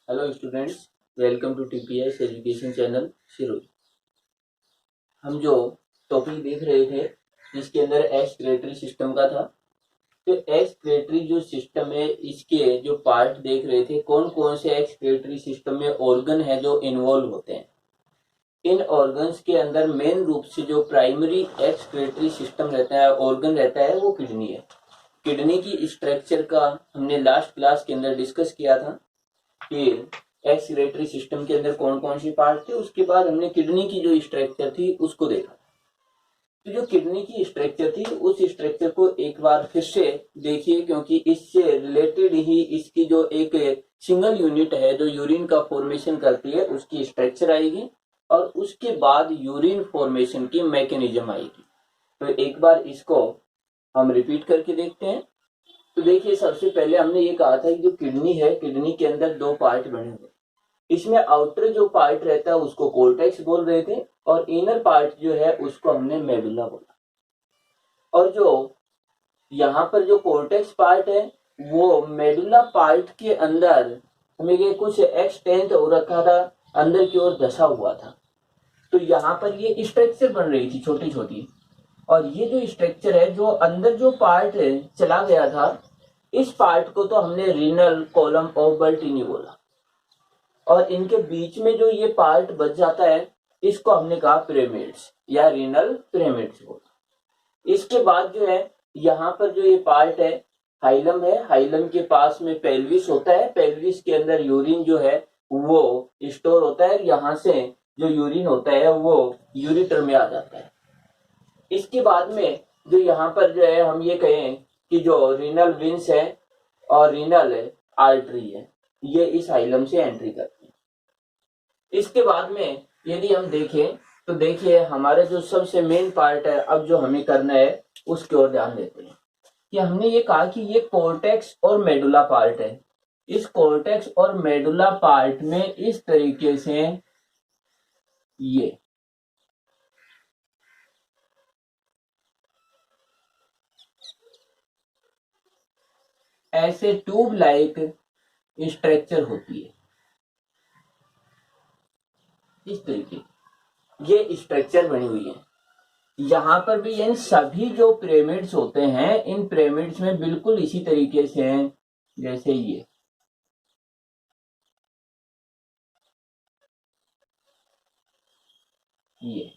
Hello students, welcome to TPS education channel शिरोई। हम जो टॉपिक देख रहे थे इसके अंदर एक्सक्रीटरी सिस्टम का था। तो एक्सक्रीटरी जो सिस्टम है इसके जो पार्ट देख रहे थे, कौन कौन से एक्सक्रीटरी सिस्टम में ऑर्गन है जो इन्वॉल्व होते हैं। इन ऑर्गन्स के अंदर मेन रूप से जो प्राइमरी एक्सक्रीटरी सिस्टम रहता है, ऑर्गन रहता है, वो किडनी है। किडनी की स्ट्रक्चर का हमने लास्ट क्लास के अंदर डिस्कस किया था कि एक्सक्रीटरी सिस्टम के अंदर कौन कौन से पार्ट थे। उसके बाद हमने किडनी की जो स्ट्रक्चर थी उसको देखा। तो जो किडनी की स्ट्रक्चर थी उस स्ट्रक्चर को एक बार फिर से देखिए, क्योंकि इससे रिलेटेड ही इसकी जो एक सिंगल यूनिट है जो यूरिन का फॉर्मेशन करती है उसकी स्ट्रक्चर आएगी और उसके बाद यूरिन फॉर्मेशन की मैकेनिज्म आएगी। तो एक बार इसको हम रिपीट करके देखते हैं। तो देखिए, सबसे पहले हमने ये कहा था कि जो किडनी है, किडनी के अंदर दो पार्ट बने हुए। इसमें आउटर जो पार्ट रहता है उसको कोर्टेक्स बोल रहे थे और इनर पार्ट जो है उसको हमने मेडुला बोला। और जो यहाँ पर जो कोर्टेक्स पार्ट है वो मेडुला पार्ट के अंदर हमें ये कुछ एक्सटेंड हो रखा था, अंदर की ओर धसा हुआ था। तो यहाँ पर ये स्ट्रक्चर बन रही थी छोटी छोटी, और ये जो स्ट्रक्चर है जो अंदर जो पार्ट चला गया था, इस पार्ट को तो हमने रीनल कॉलम ऑफ बल्टिनी बोला। और इनके बीच में जो ये पार्ट बच जाता है इसको हमने कहा पिरामिड्स या रीनल पिरामिड्स बोला। इसके बाद जो है यहाँ पर जो ये पार्ट है हाइलम है, हाइलम के पास में पेल्विस होता है। पेल्विस के अंदर यूरिन जो है वो स्टोर होता है, यहाँ से जो यूरिन होता है वो यूरिटर में आ जाता है। इसके बाद में जो यहाँ पर जो है हम ये कहें कि जो रीनल विंस है और रीनल आर्टरी है, ये इस हाइलम से एंट्री करती है। इसके बाद में यदि हम देखें तो देखिए हमारा जो सबसे मेन पार्ट है, अब जो हमें करना है उसकी ओर ध्यान देते हैं कि हमने ये कहा कि ये कोर्टेक्स और मेडुला पार्ट है। इस कोर्टेक्स और मेडुला पार्ट में इस तरीके से ये ऐसे ट्यूब लाइक स्ट्रक्चर होती है। इस तरीके ये स्ट्रक्चर बनी हुई है। यहाँ पर भी इन सभी जो पिरामिड्स होते हैं, इन पिरामिड्स में बिल्कुल इसी तरीके से हैं जैसे ये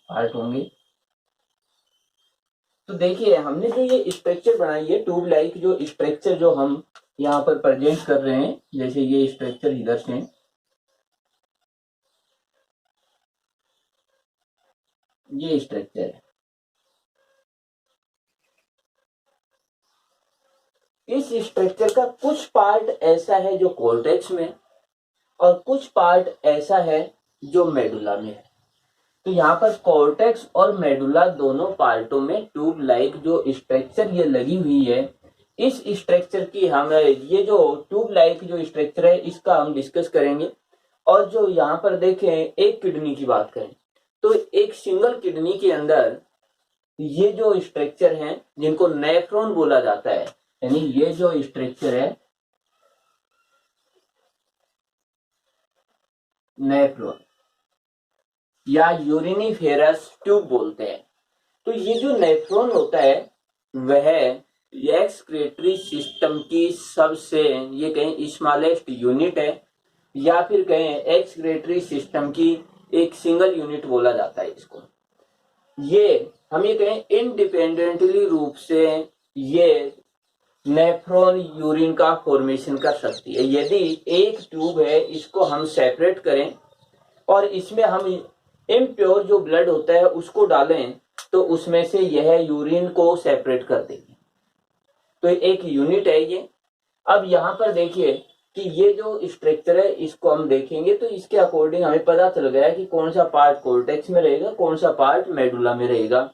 पार्ट होंगे। तो देखिए हमने जो ये स्ट्रक्चर बनाई है, ट्यूब लाइक जो स्ट्रक्चर जो हम यहाँ पर प्रेजेंट कर रहे हैं, जैसे ये स्ट्रक्चर इधर से ये स्ट्रक्चर है। इस स्ट्रक्चर का कुछ पार्ट ऐसा है जो कोर्टेक्स में और कुछ पार्ट ऐसा है जो मेडुला में है। तो यहाँ पर कोर्टेक्स और मेडुला दोनों पार्टों में ट्यूब लाइक जो स्ट्रक्चर ये लगी हुई है। इस स्ट्रक्चर की हम ये जो ट्यूब लाइक जो स्ट्रक्चर है इसका हम डिस्कस करेंगे। और जो यहाँ पर देखें, एक किडनी की बात करें तो एक सिंगल किडनी के अंदर ये जो स्ट्रक्चर है जिनको नेफ्रॉन बोला जाता है, यानी ये जो स्ट्रक्चर है नेफ्रॉन या यूरिनिफेरस ट्यूब बोलते हैं। तो ये जो नेफ्रॉन होता है वह एक्सक्रीटरी सिस्टम की सबसे ये कहें स्मॉलेस्ट यूनिट है, या फिर कहें एक्सक्रीटरी सिस्टम की एक सिंगल यूनिट बोला जाता है इसको। ये हम ये कहें इंडिपेंडेंटली रूप से ये नेफ्रॉन यूरिन का फॉर्मेशन कर सकती है। यदि एक ट्यूब है इसको हम सेपरेट करें और इसमें हम इम्प्योर जो ब्लड होता है उसको डालें तो उसमें से यह यूरिन को सेपरेट कर देगी। तो एक यूनिट है ये। अब यहाँ पर देखिए कि ये जो स्ट्रक्चर है इसको हम देखेंगे तो इसके अकॉर्डिंग हमें पता चल गया कि कौन सा पार्ट कोर्टेक्स में रहेगा, कौन सा पार्ट मेडुला में रहेगा।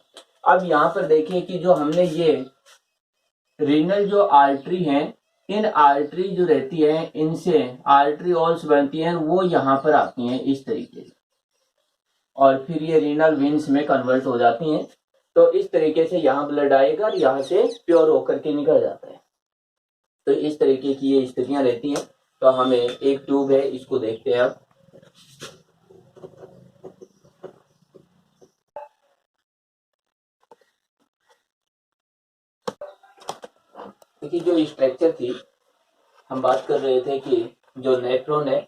अब यहाँ पर देखिए कि जो हमने ये रीनल जो आर्टरी है, इन आर्टरी जो रहती है इनसे आर्टरीओल्स बनती हैं, वो यहाँ पर आती हैं इस तरीके से और फिर ये रीनल वेन्स में कन्वर्ट हो जाती हैं। तो इस तरीके से यहाँ ब्लड आएगा और यहाँ से प्योर होकर के निकल जाता है। तो इस तरीके की ये स्थितियां रहती हैं। तो हमें एक ट्यूब है, इसको देखते हैं अब। देखिए जो स्ट्रक्चर थी, हम बात कर रहे थे कि जो नेफ्रॉन है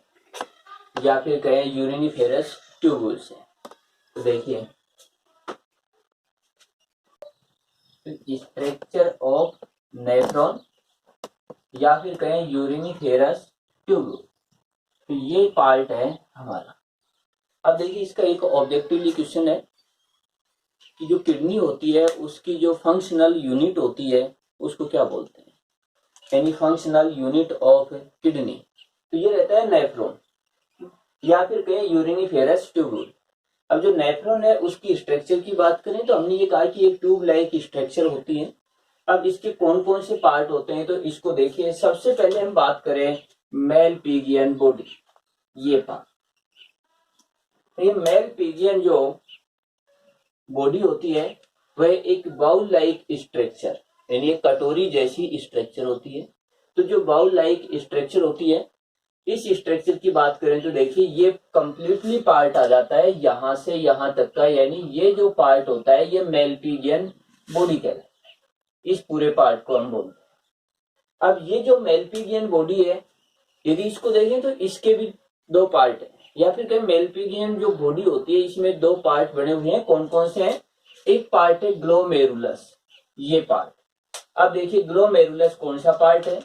या फिर कहें यूरिनिफेरस ट्यूबुल्स है। तो देखिए स्ट्रक्चर ऑफ नेफ्रॉन या फिर कहें यूरिनिफेरस ट्यूबुल, तो ये पार्ट है हमारा। अब देखिए इसका एक ऑब्जेक्टिवली क्वेश्चन है कि जो किडनी होती है उसकी जो फंक्शनल यूनिट होती है उसको क्या बोलते हैं, यानी फंक्शनल यूनिट ऑफ किडनी। तो ये रहता है नेफ्रॉन या फिर कहें यूरिनिफेरस ट्यूबुल। अब जो नेफ्रॉन है उसकी स्ट्रक्चर की बात करें तो हमने ये कहा कि एक ट्यूब लाइक स्ट्रक्चर होती है। अब इसके कौन कौन से पार्ट होते हैं तो इसको देखिए। सबसे पहले हम बात करें मेलपिगियन बॉडी, ये पार्ट। ये मेलपिगियन जो बॉडी होती है वह एक बाउल लाइक स्ट्रक्चर, यानी एक कटोरी जैसी स्ट्रक्चर होती है। तो जो बाउल लाइक स्ट्रक्चर होती है, इस स्ट्रक्चर की बात करें तो देखिए ये कंप्लीटली पार्ट आ जाता है यहां से यहां तक का, यानी ये जो पार्ट होता है ये मेलपिगियन बॉडी कहलाता है। इस पूरे पार्ट को हम बोलते हैं। अब ये जो मेलपिगियन बॉडी है, यदि इसको देखें तो इसके भी दो पार्ट है, या फिर कहें मेलपिगियन जो बॉडी होती है इसमें दो पार्ट बने हुए हैं। कौन कौन से हैं? एक पार्ट है ग्लोमेरुलस, ये पार्ट। अब देखिए ग्लोमेरुलस कौन सा पार्ट है?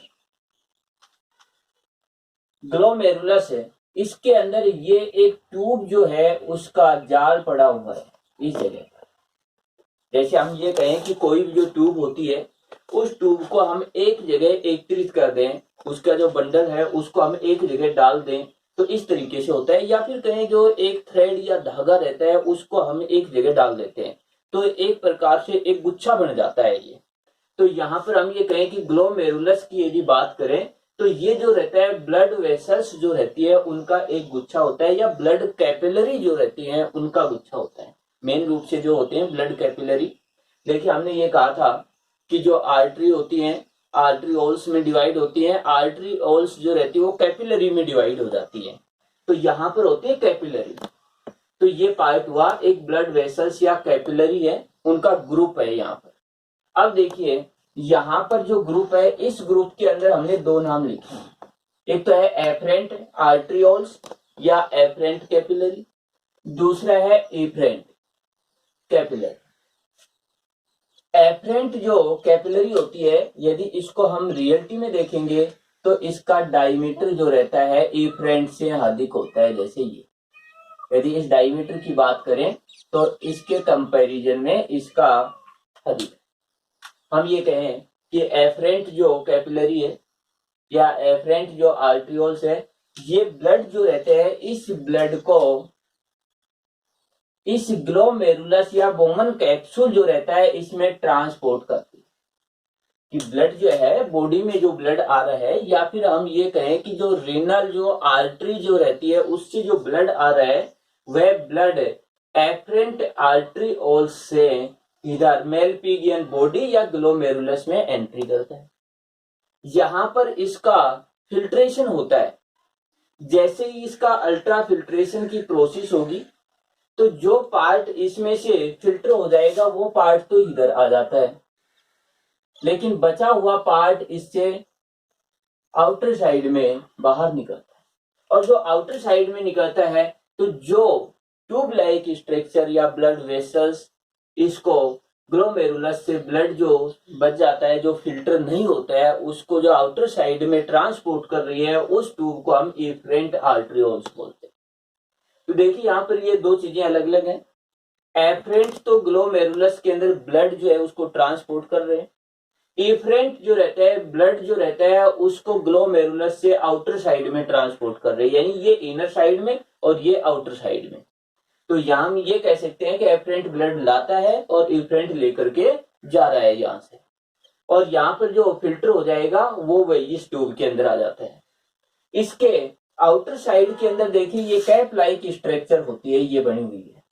ग्लोमेरुलस है, इसके अंदर ये एक ट्यूब जो है उसका जाल पड़ा हुआ है इस जगह पर। जैसे हम ये कहें कि कोई भी जो ट्यूब होती है उस ट्यूब को हम एक जगह एकत्रित कर दें, उसका जो बंडल है उसको हम एक जगह डाल दें, तो इस तरीके से होता है। या फिर कहें जो एक थ्रेड या धागा रहता है उसको हम एक जगह डाल देते हैं, तो एक प्रकार से एक गुच्छा बन जाता है ये। तो यहाँ पर हम ये कहें कि ग्लोमेरुलस की यदि बात करें तो ये जो रहता है ब्लड वेसल्स जो रहती है उनका एक गुच्छा होता है, या ब्लड कैपिलरी जो रहती है उनका गुच्छा होता है। मेन रूप से जो होते हैं ब्लड कैपिलरी। देखिए हमने ये कहा था कि जो आर्टरी होती हैं आर्टरीओल्स में डिवाइड होती हैं, आर्टरीओल्स जो रहती है वो कैपिलरी में डिवाइड हो जाती है। तो यहाँ पर होती है कैपिलरी। तो ये पार्ट हुआ एक ब्लड वेसल्स या कैपिलरी है, उनका ग्रुप है यहाँ पर। अब देखिए यहाँ पर जो ग्रुप है, इस ग्रुप के अंदर हमने दो नाम लिखे हैं। एक तो है एफरेंट आर्टरीओल्स या एफरेंट कैपिलरी, दूसरा है एफरेंट कैपिलरी। एफरेंट जो कैपिलरी होती है, यदि इसको हम रियलिटी में देखेंगे तो इसका डायमीटर जो रहता है एफरेंट से अधिक होता है। जैसे ये, यदि इस डायमीटर की बात करें तो इसके कंपैरिजन में इसका अधिक। हम ये कहें कि एफरेंट जो कैपिलरी है या एफरेंट जो आर्टरियोल्स है, ये ब्लड जो रहते हैं इस ब्लड को इस ग्लोमेरुलस या बोमन कैप्सूल जो रहता है इसमें ट्रांसपोर्ट करती है। कि ब्लड जो है बॉडी में जो ब्लड आ रहा है, या फिर हम ये कहें कि जो रीनल जो आर्टरी जो रहती है उससे जो ब्लड आ रहा है वह ब्लड एफरेंट आर्टरीओल्स से इधर मेलपिगियन बॉडी या ग्लोमेरुलस में एंट्री करता है। यहां पर इसका फिल्ट्रेशन होता है। जैसे ही इसका अल्ट्रा फिल्ट्रेशन की प्रोसेस होगी तो जो पार्ट इसमें से फिल्टर हो जाएगा वो पार्ट तो इधर आ जाता है, लेकिन बचा हुआ पार्ट इससे आउटर साइड में बाहर निकलता है। और जो आउटर साइड में निकलता है तो जो ट्यूब लाइक स्ट्रक्चर या ब्लड वेसल्स, इसको ग्लोमेरुलस से ब्लड जो बच जाता है जो फिल्टर नहीं होता है उसको जो आउटर साइड में ट्रांसपोर्ट कर रही है, उस ट्यूब को हम एफरेंट आर्टरीओल्स बोलते हैं। तो देखिए यहाँ पर ये दो चीजें अलग अलग हैं। एफरेंट तो ग्लोमेरुलस के अंदर ब्लड जो है उसको ट्रांसपोर्ट कर रहे हैं, एफरेंट जो रहता है ब्लड जो रहता है उसको ग्लोमेरुलस से आउटर साइड में ट्रांसपोर्ट कर रहे हैं, यानी ये इनर साइड में और ये आउटर साइड में। तो यहां हम ये कह सकते हैं कि एफरेंट ब्लड लाता है और एफरेंट लेकर के जा रहा है यहां से, और यहाँ पर जो फिल्टर हो जाएगा वो वही इस ट्यूब के अंदर आ जाता है। इसके आउटर साइड के अंदर देखिए ये कैप लाइक स्ट्रक्चर होती है, ये बनी हुई है,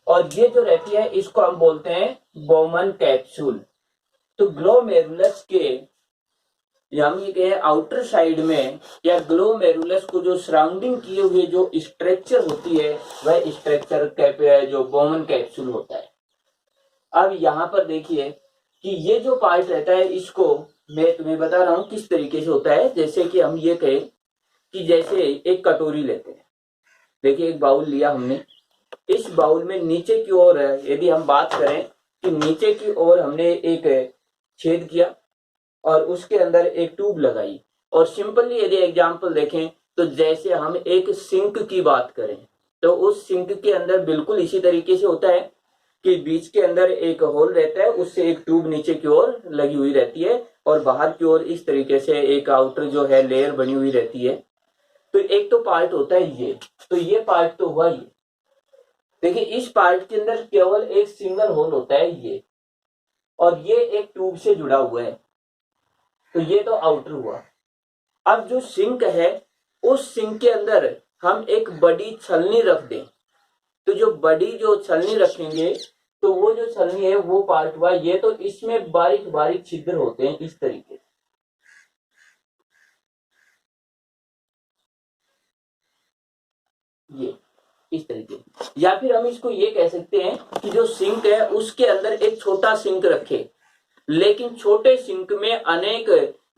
और ये जो रहती है इसको हम बोलते हैं बोमन कैप्सूल। तो ग्लोमेरुलस के या हम ये कहें आउटर साइड में या ग्लोमेरुलस को जो सराउंडिंग किए हुए जो स्ट्रक्चर होती है वह स्ट्रक्चर जो बोमन कैप्सूल होता है। अब यहाँ पर देखिए कि ये जो पार्ट रहता है इसको मैं तुम्हें बता रहा हूं किस तरीके से होता है। जैसे कि हम ये कहें कि जैसे एक कटोरी लेते हैं, देखिए एक बाउल लिया हमने, इस बाउल में नीचे की ओर यदि हम बात करें कि नीचे की ओर हमने एक छेद किया और उसके अंदर एक ट्यूब लगाई, और सिंपली यदि एग्जांपल देखें तो जैसे हम एक सिंक की बात करें तो उस सिंक के अंदर बिल्कुल इसी तरीके से होता है कि बीच के अंदर एक होल रहता है, उससे एक ट्यूब नीचे की ओर लगी हुई रहती है और बाहर की ओर इस तरीके से एक आउटर जो है लेयर बनी हुई रहती है। तो एक तो पार्ट होता है ये, तो ये पार्ट तो हुआ ये। देखिए इस पार्ट के अंदर केवल एक सिंगल होल होता है ये, और ये एक ट्यूब से जुड़ा हुआ है, तो ये तो आउटर हुआ। अब जो सिंक है उस सिंक के अंदर हम एक बड़ी छलनी रख दें, तो जो बड़ी जो छलनी रखेंगे तो वो जो छलनी है वो पार्ट हुआ ये। तो इसमें बारीक बारीक छिद्र होते हैं इस तरीके से, ये इस तरीके से। या फिर हम इसको ये कह सकते हैं कि जो सिंक है उसके अंदर एक छोटा सिंक रखे, लेकिन छोटे सिंक में अनेक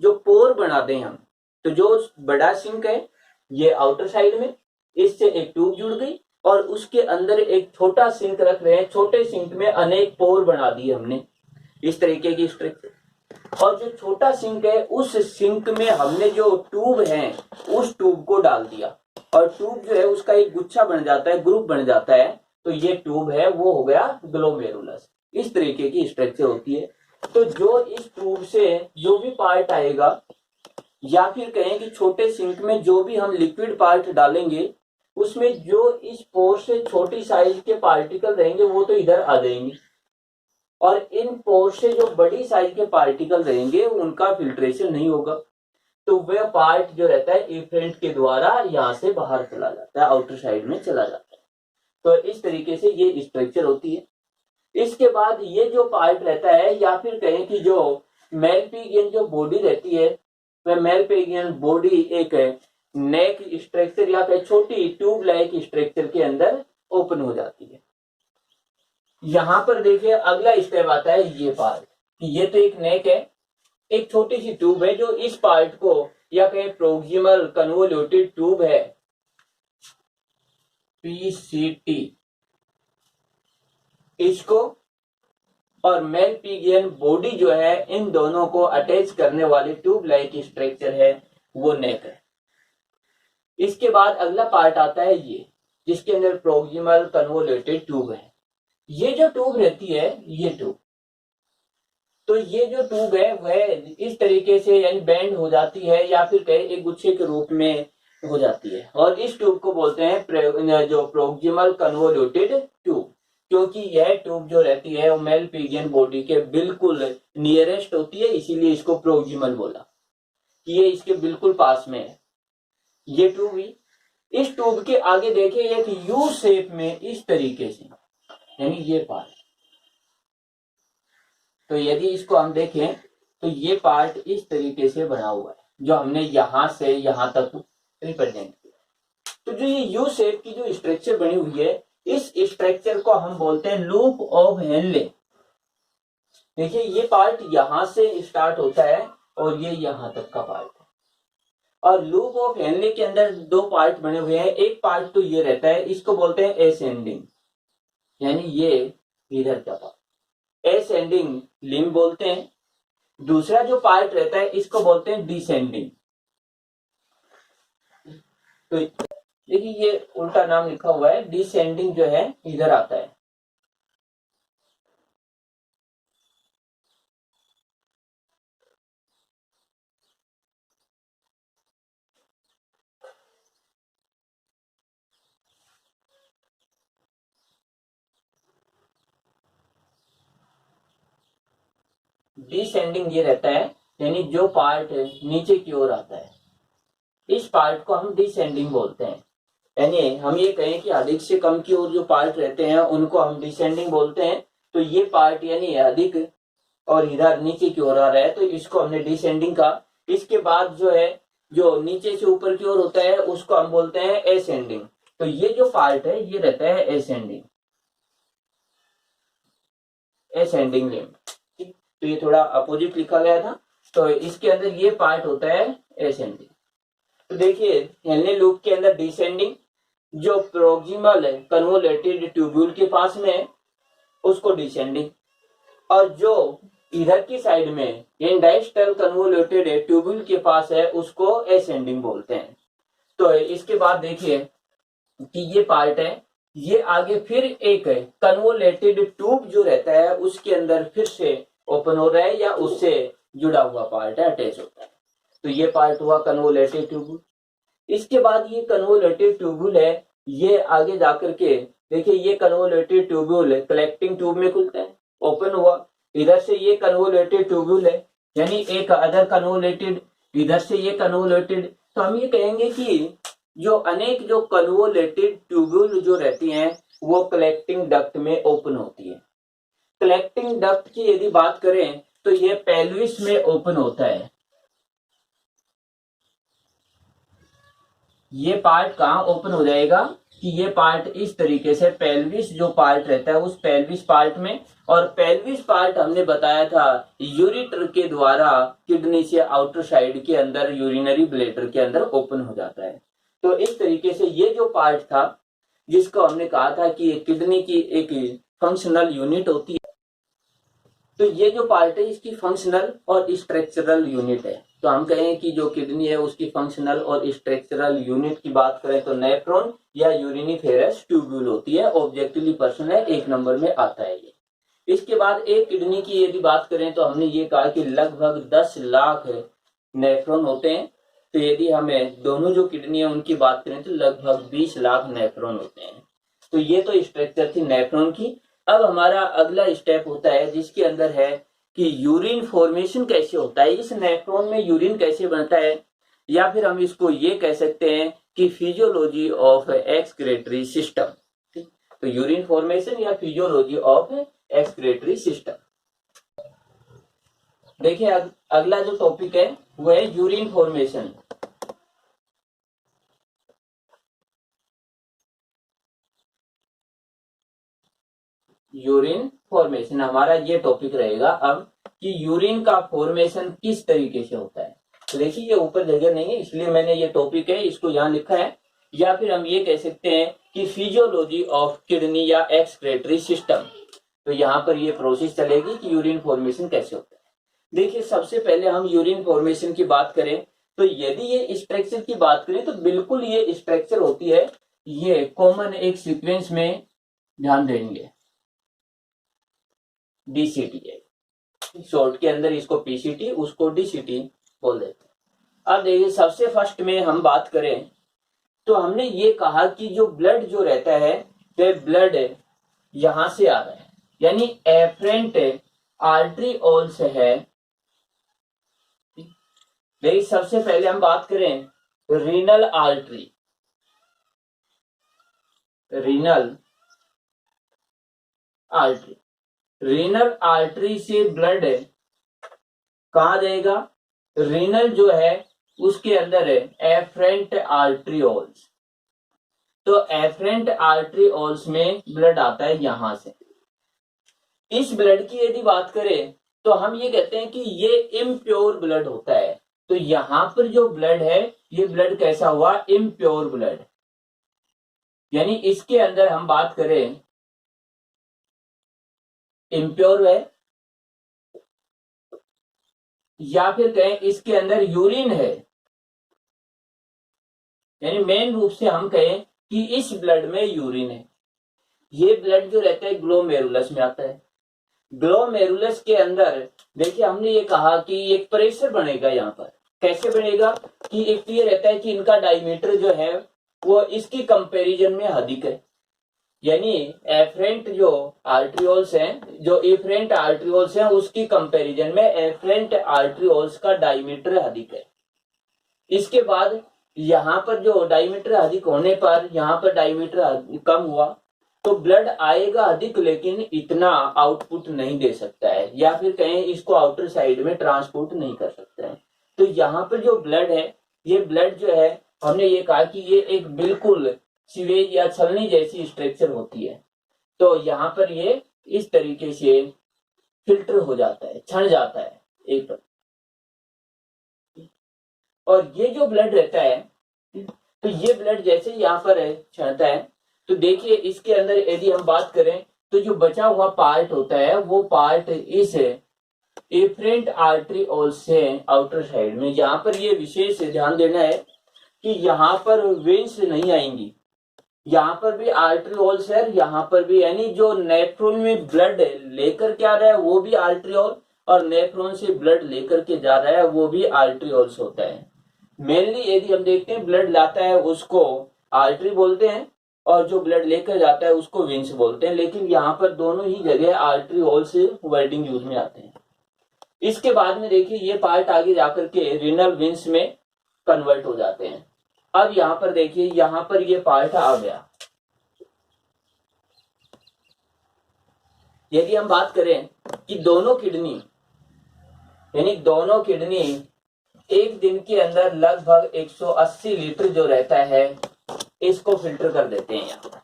जो पोर बना दें हम। तो जो बड़ा सिंक है ये आउटर साइड में, इससे एक ट्यूब जुड़ गई और उसके अंदर एक छोटा सिंक रख रहे हैं, छोटे सिंक में अनेक पोर बना दिए हमने, इस तरीके की स्ट्रक्चर। और जो छोटा सिंक है उस सिंक में हमने जो ट्यूब है उस ट्यूब को डाल दिया, और ट्यूब जो है उसका एक गुच्छा बन जाता है, ग्रुप बन जाता है, तो ये ट्यूब है वो हो गया ग्लोमेरुलस। इस तरीके की स्ट्रक्चर होती है। तो जो इस ट्यूब से जो भी पार्ट आएगा, या फिर कहें कि छोटे सिंक में जो भी हम लिक्विड पार्ट डालेंगे उसमें जो इस पोर से छोटी साइज के पार्टिकल रहेंगे वो तो इधर आ जाएंगे, और इन पोर से जो बड़ी साइज के पार्टिकल रहेंगे उनका फिल्ट्रेशन नहीं होगा, तो वह पार्ट जो रहता है इफेंट के द्वारा यहाँ से बाहर चला जाता है, आउटर साइड में चला जाता है। तो इस तरीके से ये स्ट्रक्चर होती है। इसके बाद ये जो पार्ट रहता है, या फिर कहें कि जो मेलपिगियन जो बॉडी रहती है वह मेलपिगियन बॉडी एक नेक स्ट्रक्चर या फिर छोटी ट्यूब लाइक स्ट्रक्चर के अंदर ओपन हो जाती है। यहां पर देखिए अगला स्टेप आता है ये पार्ट, ये तो एक नेक है, एक छोटी सी ट्यूब है जो इस पार्ट को या कहें प्रोक्सिमल कन्वोल्यूटेड ट्यूब है पीसीटी, इसको और मेलपिगियन बॉडी जो है इन दोनों को अटैच करने वाली ट्यूब लाइक स्ट्रक्चर है वो नेक है। इसके बाद अगला पार्ट आता है ये, जिसके अंदर प्रोक्सिमल कन्वोल्यूटेड ट्यूब है। ये जो ट्यूब रहती है ये ट्यूब, तो ये जो ट्यूब है वह इस तरीके से यानी बेंड हो जाती है या फिर कहे एक गुच्छे के रूप में हो जाती है, और इस ट्यूब को बोलते हैं जो प्रोक्सिमल कन्वोल्यूटेड ट्यूब, क्योंकि यह ट्यूब जो रहती है वो मेलपिगियन बॉडी के बिल्कुल नियरेस्ट होती है, इसीलिए इसको प्रोक्सिमल बोला कि ये इसके बिल्कुल पास में है ये ट्यूब ही। इस ट्यूब के आगे देखिए एक यू शेप में इस तरीके से, यानी ये पार्ट, तो यदि इसको हम देखें तो ये पार्ट इस तरीके से बना हुआ है जो हमने यहां से यहां तक रिप्रेजेंट किया। तो जो ये यू शेप की जो स्ट्रक्चर बनी हुई है इस स्ट्रक्चर को हम बोलते हैं लूप ऑफ हेनले। देखिए ये पार्ट यहां से स्टार्ट होता है और ये यहां तक का पार्ट है, और लूप ऑफ हेनले के अंदर दो पार्ट बने हुए हैं। एक पार्ट तो ये रहता है, इसको बोलते हैं एसेंडिंग, यानी ये इधर का पार्ट एसेंडिंग लिम्ब बोलते हैं। दूसरा जो पार्ट रहता है इसको बोलते हैं डिसेंडिंग। तो देखिए ये उल्टा नाम लिखा हुआ है, डिसेंडिंग जो है इधर आता है। डिसेंडिंग ये रहता है, यानी जो पार्ट नीचे की ओर आता है इस पार्ट को हम डिसेंडिंग बोलते हैं। यानी हम ये कहें कि अधिक से कम की ओर जो पार्ट रहते हैं उनको हम डिसेंडिंग बोलते हैं। तो ये पार्ट यानी अधिक और इधर नीचे की ओर आ रहा है तो इसको हमने डिसेंडिंग का। इसके बाद जो है जो नीचे से ऊपर की ओर होता है उसको हम बोलते हैं एसेंडिंग। तो ये जो पार्ट है ये रहता है एसेंडिंग, एसेंडिंग लिम्ब। तो ये थोड़ा अपोजिट लिखा गया था, तो इसके अंदर ये पार्ट होता है एसेंडिंग। तो देखिए हेनले लूप के अंदर डिसेंडिंग, जो प्रोक्सिमल कन्वोलेटेड ट्यूब्यूल के पास में है उसको डिसेंडिंग, और जो इधर की साइड में इंडाइस्टल कन्वोलेटेड ट्यूब्यूल के पास है उसको एसेंडिंग बोलते हैं। तो इसके बाद देखिए कि ये पार्ट है, ये आगे फिर एक कन्वोलेटेड ट्यूब जो रहता है उसके अंदर फिर से ओपन हो रहा है या उससे जुड़ा हुआ पार्ट है, अटैच होता है। तो ये पार्ट हुआ कन्वोलेटेड ट्यूब्यूल। इसके बाद ये कन्वोलेटेड ट्यूब्यूल है, ये आगे जाकर के देखिए ये कन्वोलेटेड ट्यूब्यूल कलेक्टिंग ट्यूब में खुलता है, ओपन हुआ। इधर से ये कन्वोलेटेड ट्यूब्यूल है, यानी एक अदर कन्वोलेटेड, इधर से ये कन्वोलेटेड। तो हम ये कहेंगे कि जो अनेक जो कन्वोलेटेड ट्यूब्यूल जो रहती हैं वो कलेक्टिंग डक्ट में ओपन होती है। कलेक्टिंग डक्ट की यदि बात करें तो ये पेल्विस में ओपन होता है। ये पार्ट कहाँ ओपन हो जाएगा कि ये पार्ट इस तरीके से पेल्विस जो पार्ट रहता है उस पेल्विस पार्ट में, और पेल्विस पार्ट हमने बताया था यूरिटर के द्वारा किडनी से आउटर साइड के अंदर यूरिनरी ब्लैडर के अंदर ओपन हो जाता है। तो इस तरीके से ये जो पार्ट था जिसको हमने कहा था कि किडनी की एक फंक्शनल यूनिट होती है, तो ये जो पार्ट है इसकी फंक्शनल और स्ट्रक्चरल यूनिट है। तो हम कहें कि जो किडनी है उसकी फंक्शनल और स्ट्रक्चरल यूनिट की बात करें तो नेफ्रॉन या यूरिनिफेरस ट्यूब्यूल होती है, ऑब्जेक्टिवली पर्सन है, 1 नंबर में आता है ये। इसके बाद एक किडनी की यदि बात करें तो हमने ये कहा कि लगभग 10 लाख नेफ्रॉन होते हैं। तो यदि हमें दोनों जो किडनी है उनकी बात करें तो लगभग 20 लाख नेफ्रॉन होते हैं। तो ये तो स्ट्रक्चर थी नेफ्रॉन की। अब हमारा अगला स्टेप होता है जिसके अंदर है कि यूरिन फॉर्मेशन कैसे होता है, इस नेफ्रॉन में यूरिन कैसे बनता है, या फिर हम इसको ये कह सकते हैं कि फिजियोलॉजी ऑफ एक्सक्रीटरी सिस्टम। तो यूरिन फॉर्मेशन या फिजियोलॉजी ऑफ एक्सक्रीटरी सिस्टम। देखिए अगला जो टॉपिक है वो है यूरिन फॉर्मेशन। यूरिन फॉर्मेशन हमारा ये टॉपिक रहेगा अब कि यूरिन का फॉर्मेशन किस तरीके से होता है। तो देखिए ये ऊपर जगह नहीं है इसलिए मैंने ये टॉपिक है इसको यहाँ लिखा है, या फिर हम ये कह सकते हैं कि फिजियोलॉजी ऑफ किडनी या एक्सक्रीटरी सिस्टम। तो यहाँ पर ये प्रोसेस चलेगी कि यूरिन फॉर्मेशन कैसे होता है। देखिए सबसे पहले हम यूरिन फॉर्मेशन की बात करें तो यदि ये स्ट्रक्चर की बात करें तो बिल्कुल ये स्ट्रक्चर होती है, ये कॉमन एक सीक्वेंस में ध्यान देंगे डीसीटी है, शॉर्ट के अंदर इसको पीसीटी उसको डीसीटी बोल देते हैं। अब देखिए सबसे फर्स्ट में हम बात करें तो हमने ये कहा कि जो ब्लड जो रहता है वह ब्लड यहां से आ रहा है, यानी एफरेंट आर्टरीओल से है। देखिए सबसे पहले हम बात करें renal artery, renal artery, renal artery से ब्लड कहा जाएगा, रीनल जो है उसके अंदर है एफरेंट आर्टरीओल्स। तो एफरेंट आर्टरीओल्स में ब्लड आता है यहां से। इस ब्लड की यदि बात करें तो हम ये कहते हैं कि ये इम्प्योर ब्लड होता है। तो यहां पर जो ब्लड है ये ब्लड कैसा हुआ, इम्प्योर ब्लड, यानी इसके अंदर हम बात करें इम्प्योर है, या फिर कहें इसके अंदर यूरिन है, यानी मेन रूप से हम कहें कि इस ब्लड में यूरिन है। ये ब्लड जो रहता है ग्लोमेरुलस में आता है। ग्लोमेरुलस के अंदर देखिए हमने ये कहा कि एक प्रेशर बनेगा यहाँ पर, कैसे बनेगा कि एक तो ये रहता है कि इनका डायमीटर जो है वो इसकी कंपैरिजन में अधिक है, यानी एफरेंट जो आर्टरीओल्स हैं, जो एफरेंट आर्टरीओल्स हैं उसकी कंपैरिजन में एफरेंट आर्टरीओल्स का डायमीटर अधिक है। इसके बाद यहाँ पर जो डायमीटर अधिक होने पर यहाँ पर डायमीटर कम हुआ तो ब्लड आएगा अधिक लेकिन इतना आउटपुट नहीं दे सकता है, या फिर कहें इसको आउटर साइड में ट्रांसपोर्ट नहीं कर सकता है। तो यहाँ पर जो ब्लड है, ये ब्लड जो है, हमने ये कहा कि ये एक बिल्कुल सीवेज या छलनी जैसी स्ट्रक्चर होती है। तो यहाँ पर ये इस तरीके से फिल्टर हो जाता है, छण जाता है एक। और ये जो ब्लड रहता है, तो ये ब्लड जैसे यहाँ पर छणता है, तो देखिए इसके अंदर यदि हम बात करें तो जो बचा हुआ पार्ट होता है वो पार्ट इस एफरेंट आर्टरी ऑल से आउटर साइड में, जहां पर ये विशेष ध्यान देना है कि यहाँ पर वेन्स नहीं आएंगी, यहाँ पर भी आर्टरियोल्स है, यहाँ पर भी, यानी जो नेफ्रॉन में ब्लड लेकर के आ रहा है वो भी आर्टरियोल, और नेफ्रॉन से ब्लड लेकर के जा रहा है वो भी आर्टरियोल्स होता है। मेनली यदि हम देखते हैं ब्लड लाता है उसको आर्टरी बोलते हैं, और जो ब्लड लेकर जाता है उसको वेन्स बोलते हैं, लेकिन यहाँ पर दोनों ही जगह आर्टरियोल्स वर्डिंग यूज में आते हैं। इसके बाद में देखिए ये पार्ट आगे जाकर के रीनल वेन्स में कन्वर्ट हो जाते हैं। अब यहाँ पर देखिए, यहाँ पर ये पार्ट आ गया। यदि हम बात करें कि दोनों किडनी, यानी दोनों किडनी एक दिन के अंदर लगभग 180 लीटर जो रहता है इसको फिल्टर कर देते हैं। यहाँ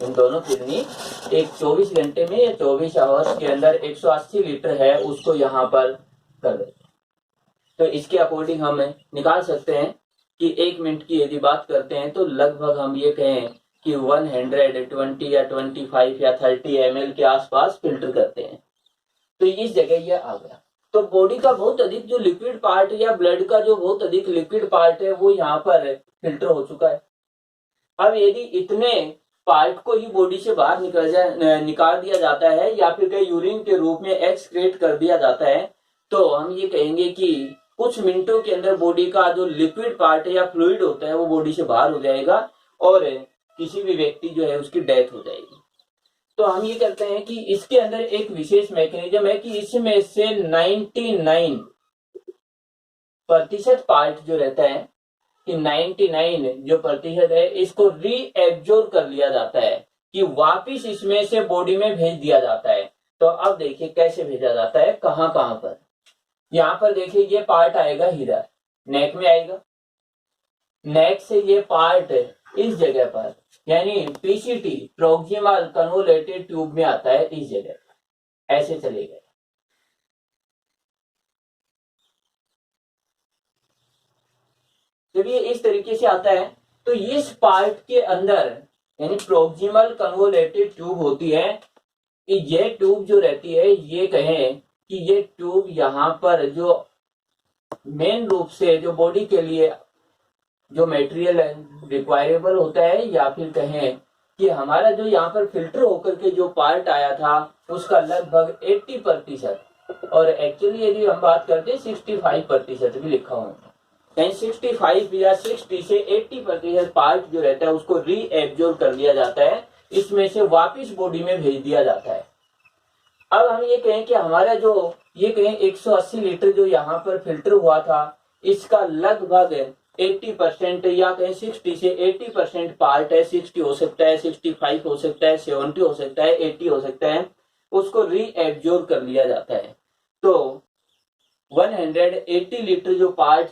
इन दोनों किडनी एक 24 घंटे में या 24 आवर्स के अंदर 180 लीटर है उसको यहाँ पर कर देते हैं। तो इसके अकॉर्डिंग हम निकाल सकते हैं कि 1 मिनट की यदि बात करते हैं तो लगभग हम ये कहें कि 120 या 25 या 30 ml के आसपास फिल्टर करते हैं। तो इस जगह ये आ गया। तो बॉडी का बहुत अधिक जो लिक्विड पार्ट या ब्लड का जो बहुत अधिक लिक्विड पार्ट है वो यहाँ पर फिल्टर हो चुका है। अब यदि इतने पार्ट को ही बॉडी से बाहर निकाल दिया जाता है या फिर कहीं यूरिन के रूप में एक्सक्रीट कर दिया जाता है, तो हम ये कहेंगे कि कुछ मिनटों के अंदर बॉडी का जो लिक्विड पार्ट है या फ्लूइड होता है वो बॉडी से बाहर हो जाएगा और किसी भी व्यक्ति जो है उसकी डेथ हो जाएगी। तो हम ये कहते हैं कि इसके अंदर एक विशेष मैकेनिज्म है कि इसमें से 99% पार्ट जो रहता है कि 99 जो प्रतिशत है इसको रीएब्जॉर्ब कर लिया जाता है, कि वापिस इसमें से बॉडी में भेज दिया जाता है। तो अब देखिए कैसे भेजा जाता है, कहां कहां पर। यहाँ पर देखिए ये पार्ट आएगा हीरा, नेक में आएगा, नेक से ये पार्ट इस जगह पर यानी पीसीटी प्रोक्सिमल कन्वोलेटेड ट्यूब में आता है, इस जगह ऐसे चलेगा। जब ये इस तरीके से आता है तो इस पार्ट के अंदर यानी प्रोक्सिमल कन्वोलेटेड ट्यूब होती है, कि ये ट्यूब जो रहती है, ये कहें कि ये ट्यूब यहाँ पर जो मेन रूप से जो बॉडी के लिए जो मटेरियल रिक्वायरेबल होता है, या फिर कहें कि हमारा जो यहाँ पर फिल्टर होकर के जो पार्ट आया था उसका लगभग 80%, और एक्चुअली यदि हम बात करते हैं 65% भी लिखा हुआ है, कहीं 65 या 60 से 80% पार्ट जो रहता है उसको रीएब्जॉर्ब कर लिया जाता है, इसमें से वापिस बॉडी में भेज दिया जाता है। अब हम ये कहें कि हमारा जो ये कहें 180 लीटर जो यहाँ पर फिल्टर हुआ था इसका लगभग 80% या कहें 60 से 80% पार्ट है, 60 हो सकता है, 65 हो सकता है, 70 हो सकता है, 80 हो सकता है, उसको रीएब्जॉर्ब कर लिया जाता है। तो 180 लीटर जो पार्ट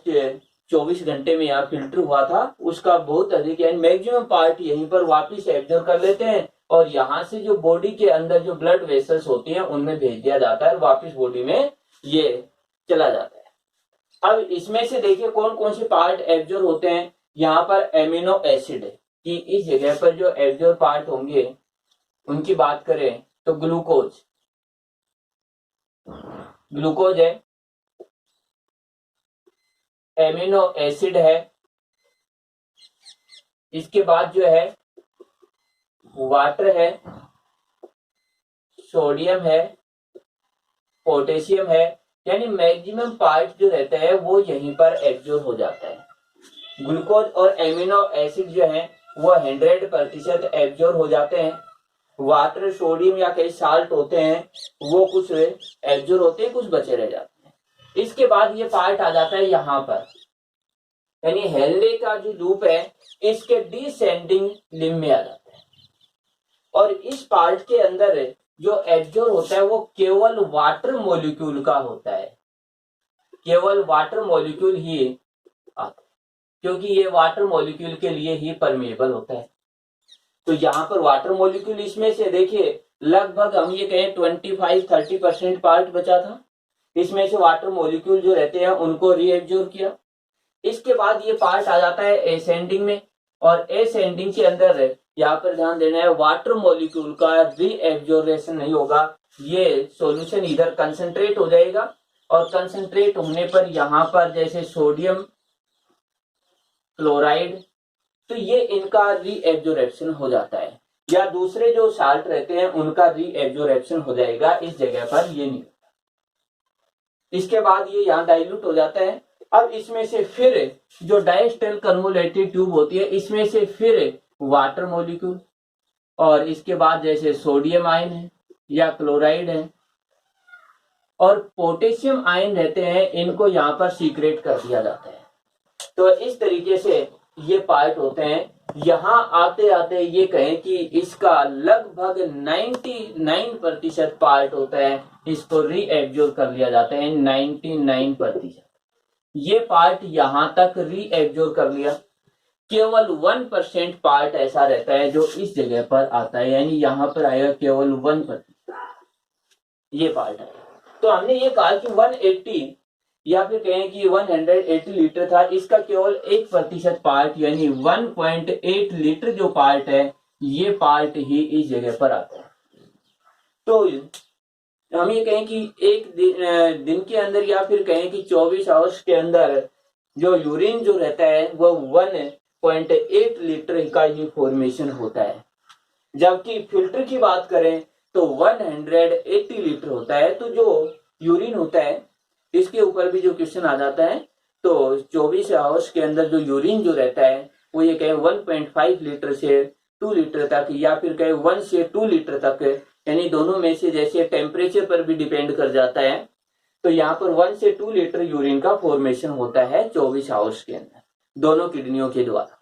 24 घंटे में यहाँ फिल्टर हुआ था उसका बहुत अधिक यानी मैक्सिमम पार्ट यहीं पर वापिस एब्जॉर्ब कर लेते हैं, और यहाँ से जो बॉडी के अंदर जो ब्लड वेसल्स होती हैं उनमें भेज दिया जाता है, वापिस बॉडी में ये चला जाता है। अब इसमें से देखिए कौन कौन से पार्ट एब्जॉर्ब होते हैं। यहाँ पर एमिनो एसिड की इस जगह पर जो एब्जॉर्ब पार्ट होंगे उनकी बात करें तो ग्लूकोज है, एमिनो एसिड है, इसके बाद जो है वाटर है, सोडियम है, पोटेशियम है, यानी मैक्सिमम पार्ट जो रहता है वो यहीं पर एब्जॉर्ब हो जाता है। ग्लूकोज और एमिनो एसिड जो है वो 100% एब्जॉर्ब हो जाते हैं। वाटर, सोडियम या कई साल्ट होते हैं वो कुछ एब्जॉर्ब होते हैं, कुछ बचे रह जाते हैं। इसके बाद ये पार्ट आ जाता है यहाँ पर, यानी हेल्डे का जो लूप है इसके डिसेंडिंग लिम्ब में आ जाता है, और इस पार्ट के अंदर जो एब्जॉर्ब होता है वो केवल वाटर मॉलिक्यूल का होता है। केवल वाटर मॉलिक्यूल ही आता है, क्योंकि ये वाटर मॉलिक्यूल के लिए ही परमेबल होता है। तो यहाँ पर वाटर मॉलिक्यूल इसमें से देखिए लगभग हम ये कहें 25-30% पार्ट बचा था, इसमें से वाटर मॉलिक्यूल जो रहते हैं उनको रीएब्जॉर्ब किया। इसके बाद ये पार्ट आ जाता है एसेंडिंग में, और एसेंडिंग के अंदर यहाँ पर ध्यान देना है वाटर मॉलिक्यूल का रीएब्जॉर्बेशन नहीं होगा, ये सॉल्यूशन इधर कंसंट्रेट हो जाएगा, और कंसंट्रेट होने पर यहाँ पर जैसे सोडियम क्लोराइड, तो ये इनका रीएब्जॉर्प्शन हो जाता है, या दूसरे जो साल्ट रहते हैं उनका रीएब्जॉर्प्शन हो जाएगा इस जगह पर, ये नहीं। इसके बाद ये यहाँ डाइल्यूट हो जाता है। अब इसमें से फिर जो डायस्टेल कन्वोलेटेड ट्यूब होती है, इसमें से फिर वाटर मॉलिक्यूल, और इसके बाद जैसे सोडियम आयन है या क्लोराइड है और पोटेशियम आयन रहते हैं, इनको यहाँ पर सीक्रेट कर दिया जाता है। तो इस तरीके से ये पार्ट होते हैं। यहाँ आते आते ये कहें कि इसका लगभग 99% पार्ट होता है, इसको रीएब्जॉर्ब कर लिया जाता है 99%। ये पार्ट यहां तक रीएब्जॉर्ब कर लिया, केवल 1% पार्ट ऐसा रहता है जो इस जगह पर आता है, यानी यहां पर आएगा केवल 1% ये पार्ट है। तो हमने ये कहा कि 180 या फिर कहें कि 180 लीटर था, इसका केवल 1% पार्ट यानी 1.8 लीटर जो पार्ट है, ये पार्ट ही इस जगह पर आता है। तो हम ये कहें कि एक दिन के अंदर या फिर कहें कि 24 आवर्स के अंदर जो यूरिन जो रहता है वो 1.8 लीटर का ही फॉर्मेशन होता है, जबकि फिल्टर की बात करें तो 180 लीटर होता है। तो जो यूरिन होता है, इसके ऊपर भी जो क्वेश्चन आ जाता है, तो 24 आवर्स के अंदर जो यूरिन जो रहता है वो ये कहें 1.5 लीटर से 2 लीटर तक, या फिर कहें 1 से 2 लीटर तक, यानी दोनों में से जैसे टेम्परेचर पर भी डिपेंड कर जाता है। तो यहाँ पर 1 से 2 लीटर यूरिन का फॉर्मेशन होता है 24 आवर्स के अंदर दोनों किडनियों के द्वारा।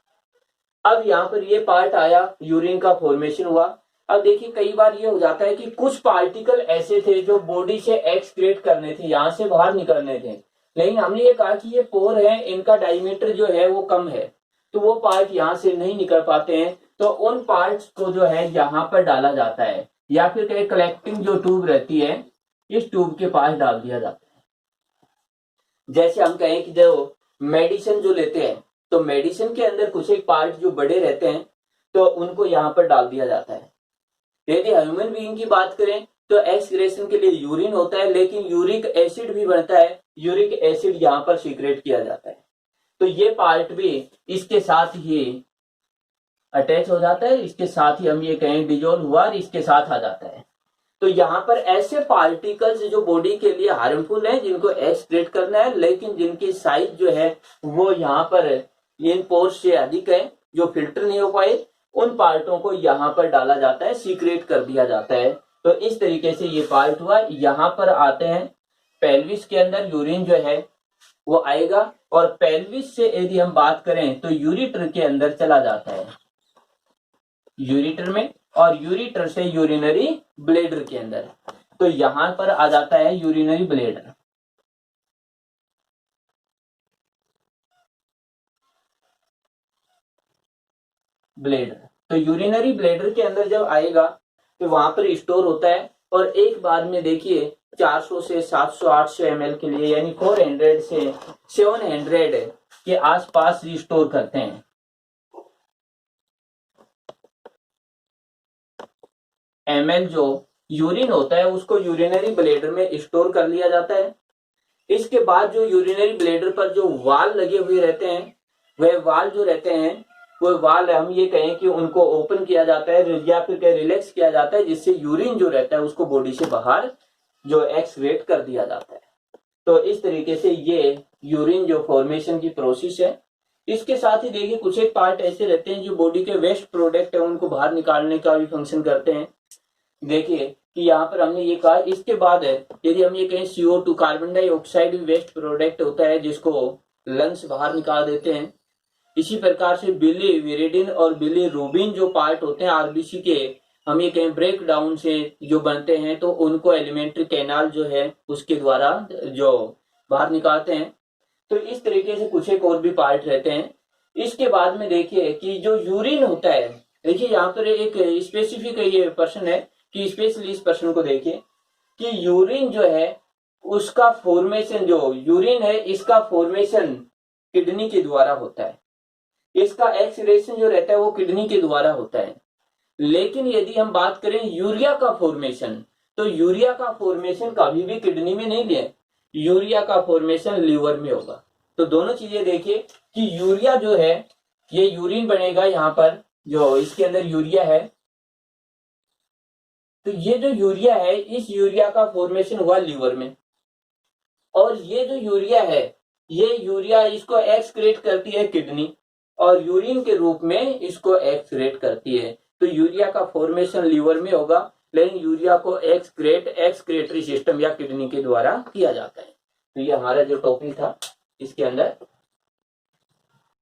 अब यहाँ पर ये पार्ट आया, यूरिन का फॉर्मेशन हुआ। अब देखिए कई बार ये हो जाता है कि कुछ पार्टिकल ऐसे थे जो बॉडी से एक्सक्रीट करने थे, यहाँ से बाहर निकलने थे, लेकिन हमने ये कहा कि ये पोर है, इनका डायमीटर जो है वो कम है, तो वो पार्ट यहाँ से नहीं निकल पाते हैं। तो उन पार्ट्स को जो है यहाँ पर डाला जाता है, या फिर कहीं कलेक्टिंग जो ट्यूब रहती है, इस ट्यूब के पास डाल दिया जाता है। जैसे हम कहें कि जो मेडिसिन जो लेते हैं, तो मेडिसिन के अंदर कुछ एक पार्ट जो बड़े रहते हैं, तो उनको यहाँ पर डाल दिया जाता है। यदि ह्यूमन बीइंग की बात करें तो एक्सक्रेशन के लिए यूरिन होता है, लेकिन यूरिक एसिड भी बनता है, यूरिक एसिड यहाँ पर सीक्रेट किया जाता है। तो ये पार्ट भी इसके साथ ही अटैच हो जाता है, इसके साथ ही हम ये कहें डिजोल्व हुआ और इसके साथ आ जाता है। तो यहाँ पर ऐसे पार्टिकल्स जो बॉडी के लिए हार्मफुल हैं, जिनको एक्सक्रेट करना है, लेकिन जिनकी साइज जो है वो यहाँ पर इन पोर्स से अधिक है, जो फिल्टर नहीं हो पाए, उन पार्टों को यहाँ पर डाला जाता है, सीक्रेट कर दिया जाता है। तो इस तरीके से ये पार्ट हुआ। यहाँ पर आते हैं पेल्विस के अंदर यूरिन जो है वो आएगा, और पेल्विस से यदि हम बात करें तो यूरिटर के अंदर चला जाता है, यूरिटर में, और यूरिटर से यूरिनरी ब्लेडर के अंदर। तो यहां पर आ जाता है यूरिनरी ब्लेडर। तो यूरिनरी ब्लेडर के अंदर जब आएगा तो वहां पर स्टोर होता है, और एक बार में देखिए 400 से 700-800 ml के लिए, यानी 400 से 700 के आसपास रिस्टोर करते हैं। ml जो यूरिन होता है उसको यूरिनरी ब्लेडर में स्टोर कर लिया जाता है। इसके बाद जो यूरिनरी ब्लेडर पर जो वाल लगे हुए रहते हैं, वह वाल जो रहते हैं वो वाल हम ये कहें कि उनको ओपन किया जाता है, या फिर रिलैक्स किया जाता है, जिससे यूरिन जो रहता है उसको बॉडी से बाहर जो एक्सक्रेट कर दिया जाता है। तो इस तरीके से ये यूरिन जो फॉर्मेशन की प्रोसेस है। इसके साथ ही देखिए कुछ एक पार्ट ऐसे रहते हैं जो बॉडी के वेस्ट प्रोडक्ट है उनको बाहर निकालने का भी फंक्शन करते हैं। देखिए कि यहाँ पर हमने ये कहा, इसके बाद है यदि हम ये कहें CO2 carbon dioxide waste product होता है, जिसको लंग्स बाहर निकाल देते हैं। इसी प्रकार से बिली विरिडिन और बिली रूबिन जो पार्ट होते हैं आरबीसी के, हम ये कहें ब्रेक डाउन से जो बनते हैं, तो उनको एलिमेंट्री कैनाल जो है उसके द्वारा जो बाहर निकालते हैं। तो इस तरीके से कुछ एक और भी पार्ट रहते हैं। इसके बाद में देखिए कि जो यूरिन होता है, देखिए यहाँ पर एक स्पेसिफिक ये पर्सन है कि स्पेशली इस पर्सन को देखिए कि यूरिन जो है उसका फॉर्मेशन, जो यूरिन है इसका फॉर्मेशन किडनी के द्वारा होता है, इसका एक्सक्रीशन जो रहता है वो किडनी के द्वारा होता है। लेकिन यदि हम बात करें यूरिया का फॉर्मेशन, तो यूरिया का फॉर्मेशन कभी भी किडनी में नहीं है, यूरिया का फॉर्मेशन लीवर में होगा। तो दोनों चीजें देखिए कि यूरिया जो है ये यूरिन बनेगा, यहाँ पर जो इसके अंदर यूरिया है, तो ये जो यूरिया है इस यूरिया का फॉर्मेशन हुआ लीवर में, और ये जो यूरिया है ये यूरिया इसको एक्सक्रीट करती है किडनी, और यूरिन के रूप में इसको एक्सक्रीट करती है। तो यूरिया का फॉर्मेशन लीवर में होगा, लेकिन यूरिया को एक्सक्रेटरी सिस्टम या किडनी के द्वारा किया जाता है। तो ये हमारा जो टॉपिक था इसके अंदर